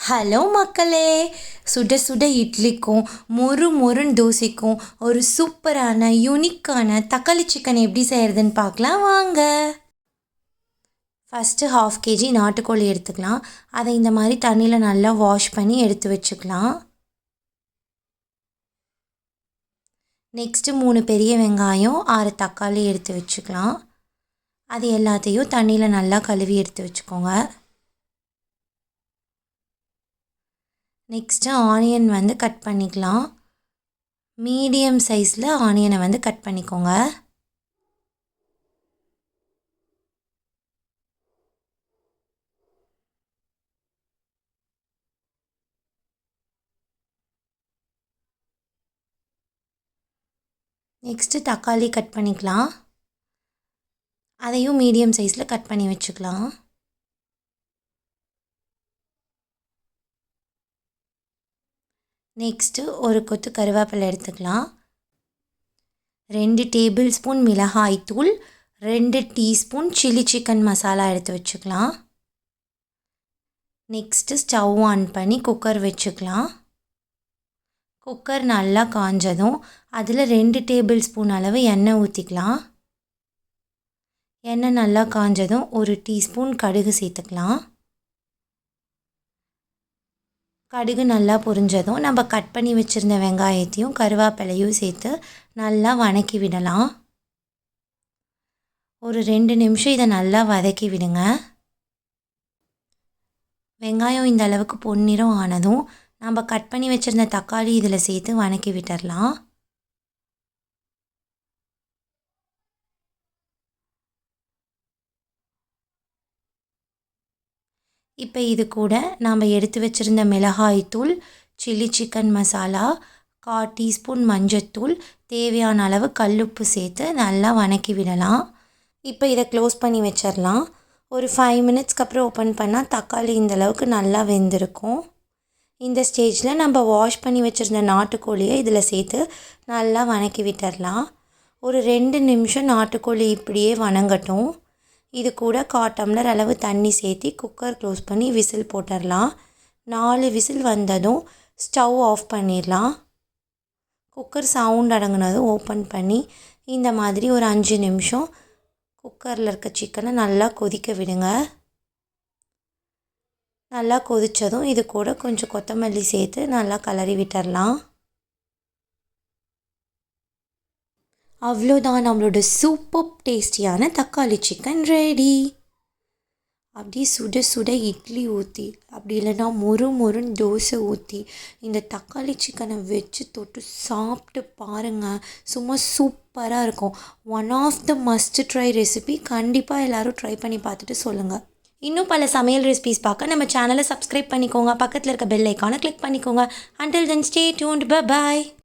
Hello மக்களே, சுட சுட இட்லிக்கும் மொறு மொறுன்னு தோசைக்கும் ஒரு சூப்பரான யூனிக்கான தக்காளி சிக்கன் எப்படி செய்கிறதுன்னு பார்க்கலாம் வாங்க. ஃபஸ்ட்டு 1/2 kg நாட்டுக்கோழி எடுத்துக்கலாம். அதை இந்த மாதிரி தண்ணியில் நல்லா வாஷ் பண்ணி எடுத்து வச்சுக்கலாம். நெக்ஸ்ட்டு 3 பெரிய வெங்காயம் 6 தக்காளி எடுத்து வச்சுக்கலாம். அது எல்லாத்தையும் தண்ணியில் நல்லா கழுவி எடுத்து வச்சுக்கோங்க. நெக்ஸ்ட்டு ஆனியன் கட் பண்ணிக்கலாம். மீடியம் சைஸில் ஆனியனை கட் பண்ணிக்கோங்க. நெக்ஸ்ட்டு தக்காளி கட் பண்ணிக்கலாம். அதையும் மீடியம் சைஸில் கட் பண்ணி வச்சுக்கலாம். நெக்ஸ்ட்டு ஒரு கொத்து கருவேப்பிலை எடுத்துக்கலாம். 2 டேபிள் ஸ்பூன் மிளகாய் தூள், 2 டீஸ்பூன் சில்லி சிக்கன் மசாலா எடுத்து வச்சுக்கலாம். நெக்ஸ்ட்டு ஸ்டவ் ஆன் பண்ணி குக்கர் வச்சுக்கலாம். குக்கர் நல்லா காஞ்சதும் அதில் 2 டேபிள் ஸ்பூன் அளவு எண்ணெய் ஊற்றிக்கலாம். எண்ணெய் நல்லா காஞ்சதும் 1 டீஸ்பூன் கடுகு சேர்த்துக்கலாம். கடுகு நல்லா பொரிஞ்சதும் நம்ம கட் பண்ணி வச்சுருந்த வெங்காயத்தையும் கருவேப்பிலையும் சேர்த்து நல்லா வதக்கி விடலாம். ஒரு 2 நிமிஷம் இதை நல்லா வதக்கி விடுங்க. வெங்காயம் இந்த அளவுக்கு பொன்னிறம் ஆனதும் நம்ம கட் பண்ணி வச்சுருந்த தக்காளி இதில் சேர்த்து வதக்கி விட்டுடலாம். இப்போ இது கூட நாம் எடுத்து வச்சுருந்த மிளகாய்த்தூள், சில்லி சிக்கன் மசாலா, 1/4 டீஸ்பூன் மஞ்சத்தூள், தேவையான அளவு கல்லுப்பு சேர்த்து நல்லா வதக்கி விடலாம். இப்போ இதை க்ளோஸ் பண்ணி வச்சிடலாம். ஒரு 5 மினிட்ஸ்க்கு அப்புறம் ஓப்பன் பண்ணால் தக்காளி இந்தளவுக்கு நல்லா வெந்திருக்கும். இந்த ஸ்டேஜில் நம்ம வாஷ் பண்ணி வச்சுருந்த நாட்டுக்கோழியை இதில் சேர்த்து நல்லா வதக்கி விட்டுடலாம். ஒரு 2 நிமிஷம் நாட்டுக்கோழி இப்படியே வதங்கட்டும். இது கூட 1/4 டம்ளர் அளவு தண்ணி சேர்த்து குக்கர் க்ளோஸ் பண்ணி விசில் போட்டுடலாம். 4 விசில் வந்ததும் ஸ்டவ் ஆஃப் பண்ணிடலாம். குக்கர் சவுண்ட் அடங்கினதும் ஓப்பன் பண்ணி இந்த மாதிரி ஒரு 5 நிமிஷம் குக்கரில் இருக்க சிக்கனை நல்லா கொதிக்க விடுங்க. நல்லா கொதித்ததும் இது கூட கொஞ்சம் கொத்தமல்லி சேர்த்து நல்லா கிளறி விட்டுடலாம். அவ்வளோதான், நம்மளோட சூப்பர் டேஸ்டியான தக்காளி சிக்கன் ரெடி. அப்படியே சுட சுட இட்லி ஊற்றி, அப்படி இல்லைன்னா மொறு மொறுன்னு தோசை ஊற்றி இந்த தக்காளி சிக்கனை வச்சு தொட்டு சாப்பிட்டு பாருங்கள். சும்மா சூப்பராக இருக்கும். One of the must try recipe. கண்டிப்பாக எல்லோரும் ட்ரை பண்ணி பார்த்துட்டு சொல்லுங்கள். இன்னும் பல சமையல் ரெசிபிஸ் பார்க்க நம்ம சேனலை சப்ஸ்கிரைப் பண்ணிக்கோங்க. பக்கத்தில் இருக்க பெல் ஐக்கானை கிளிக் பண்ணிக்கோங்க. Until then, stay tuned. Bye bye.